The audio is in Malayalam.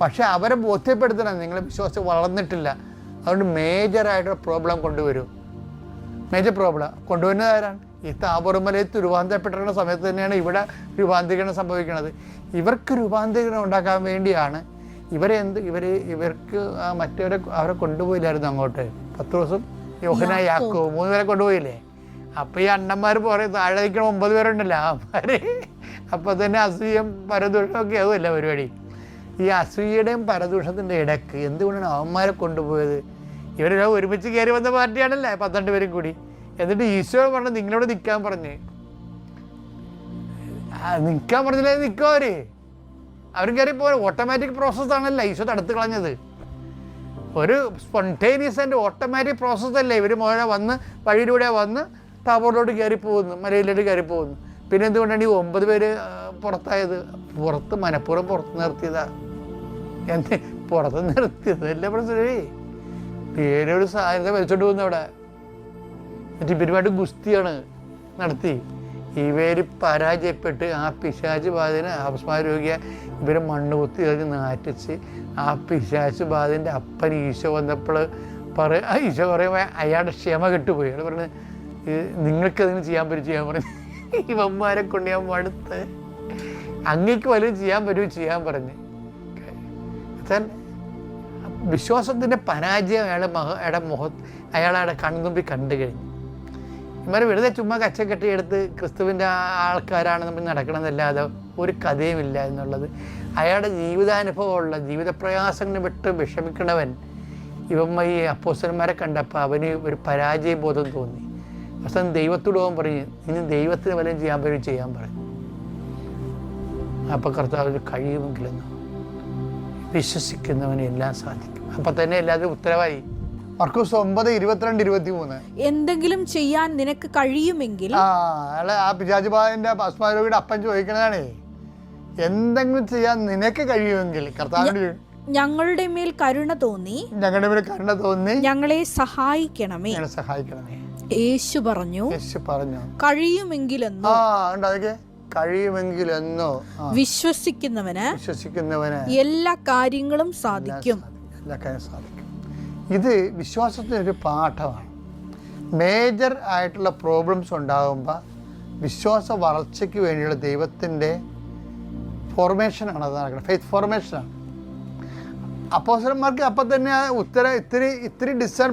പക്ഷെ അവരെ ബോധ്യപ്പെടുത്തണം, നിങ്ങൾ വിശ്വാസം വളർന്നിട്ടില്ല, അതുകൊണ്ട് മേജറായിട്ടുള്ള പ്രോബ്ലം കൊണ്ടുവരും. മേജർ പ്രോബ്ലം കൊണ്ടുവരുന്നത് ആരാണ്? ഈ താബോറുമലയത്ത് രൂപാന്തരപ്പെട്ടിരുന്ന സമയത്ത് തന്നെയാണ് ഇവിടെ രൂപാന്തരീകരണം സംഭവിക്കുന്നത്. ഇവർക്ക് രൂപാന്തരീകരണം ഉണ്ടാക്കാൻ വേണ്ടിയാണ് ഇവർക്ക് അവരെ കൊണ്ടുപോയില്ലായിരുന്നു അങ്ങോട്ട്. പത്രോസും യോഹന്നാനും യാക്കോബും 3 പേരെ കൊണ്ടുപോയില്ലേ? അപ്പോൾ ഈ അണ്ണന്മാർ പറയും താഴെ നിൽക്കണ 9 പേരുണ്ടല്ലോ അവന്മാർ. അപ്പോൾ തന്നെ അസൂയം പരദൂഷണമൊക്കെ ആവുമല്ല പരിപാടി. ഈ അസൂയയുടെയും പരദൂഷണത്തിൻ്റെ ഇടയ്ക്ക് എന്തുകൊണ്ടാണ് അവന്മാരെ കൊണ്ടുപോയത്? ഇവരെല്ലാം ഒരുമിച്ച് കയറി വന്ന പാർട്ടിയാണല്ലേ 12 പേരും കൂടി. എന്നിട്ട് ഈശോ പറഞ്ഞു നിങ്ങളോട് നിൽക്കാൻ പറഞ്ഞ്. നിൽക്കാൻ പറഞ്ഞില്ലേ? നിൽക്കും അവരും കയറി പോലെ ഓട്ടോമാറ്റിക് പ്രോസസ്സാണല്ലോ ഈശോ തടുത്ത് കളഞ്ഞത്. ഒരു സ്പോണ്ടേനിയസ് ആൻഡ് ഓട്ടോമാറ്റിക് പ്രോസസ്സല്ലേ. ഇവർ മുഴുവൻ വന്ന് വഴിയിലൂടെ വന്ന് താബോറിലോട്ട് കയറി പോകുന്നു, മലയിലോട്ട് കയറി പോകുന്നു. പിന്നെ എന്തുകൊണ്ടാണ് ഈ 9 പേര് പുറത്തായത്? മനഃപൂർവ്വം പുറത്ത് നിർത്തിയതാ. പുറത്ത് നിർത്തിയത് അല്ലേ പ്രശ്നമേ. പേരൊരു സാധ്യത വലിച്ചോണ്ട് പോകുന്നു അവിടെ. എന്നിട്ട് ഇവരുമായിട്ട് ഗുസ്തിയാണ് നടത്തി. ഇവർ പരാജയപ്പെട്ട് ആ പിശാച് ബാധനെ അപസ്മാരോഗ്യ ഇവരെ മണ്ണ് കുത്തി അതിന് നാറ്റിച്ച് ആ പിശാച് ബാധൻ്റെ അപ്പൻ ഈശോ വന്നപ്പോൾ ഈശോ പറയുമ്പോൾ അയാളുടെ ക്ഷമ കെട്ടുപോയി. അയാൾ പറഞ്ഞ് നിങ്ങൾക്കതിന് ചെയ്യാൻ പറഞ്ഞു. ഇവന്മാരെ കൊണ്ട് ഞാൻ മടുത്ത് അങ്ങേക്ക് വല്ലതും ചെയ്യാൻ പറഞ്ഞ്. വിശ്വാസത്തിൻ്റെ പരാജയം അയാളുടെ കൺമുമ്പിൽ കണ്ടു കഴിഞ്ഞു. ഇവരെ വെറുതെ ചുമ്മാ കച്ചക്കെട്ടി എടുത്ത് ക്രിസ്തുവിൻ്റെ ആൾക്കാരാണ് നമ്മൾ നടക്കണമെന്നല്ലാതെ ഒരു കഥയുമില്ല എന്നുള്ളത്. അയാളുടെ ജീവിതാനുഭവമുള്ള ജീവിതപ്രയാസങ്ങൾ വിട്ട് വിഷമിക്കണവൻ ഈ അപ്പോസ്തലന്മാരെ കണ്ടപ്പോൾ അവന് ഒരു പരാജയബോധം തോന്നി. അവസാനം ദൈവത്തോട് പോകാൻ പറഞ്ഞു, ഇനി ദൈവത്തിന് വല്ലതും ചെയ്യാൻ പറഞ്ഞു. അപ്പോൾ കർത്താവിന് കഴിയുമെങ്കിലെന്നോ വിശ്വസിക്കുന്നവന് എല്ലാം സാധിക്കും. അപ്പം തന്നെ എല്ലാവരും ഉത്തരവായി. മർക്കോസ് 9:22-23 എന്തെങ്കിലും ചെയ്യാൻ നിനക്ക് കഴിയുമെങ്കിൽ. ആ പിശാചുബാധന്റെ ഭസ്മാരോഗിയുടെ അപ്പൻ ചോദിക്കണതാണേ, എന്തെങ്കിലും ചെയ്യാൻ നിനക്ക് കഴിയുമെങ്കിൽ കർത്താവിന്റെ ഞങ്ങളുടെ മേൽ കരുണ തോന്നി ഞങ്ങളെ സഹായിക്കണമേ. യേശു പറഞ്ഞു കഴിയുമെങ്കിലെന്നോ. കഴിയുമെങ്കിലെന്നോ വിശ്വസിക്കുന്നവന് എല്ലാ കാര്യങ്ങളും സാധിക്കും. ഇത് വിശ്വാസത്തിനൊരു പാഠമാണ്. മേജർ ആയിട്ടുള്ള പ്രോബ്ലംസ് ഉണ്ടാകുമ്പോൾ വിശ്വാസ വളർച്ചയ്ക്ക് വേണ്ടിയുള്ള ദൈവത്തിൻ്റെ ഫോർമേഷനാണ് അത് നടക്കുന്നത്. ഫെയ്ത്ത് ഫോർമേഷനാണ്. അപ്പോസ്തലന്മാർക്ക് അപ്പം തന്നെ ഇത്തിരി ഡിസേൺ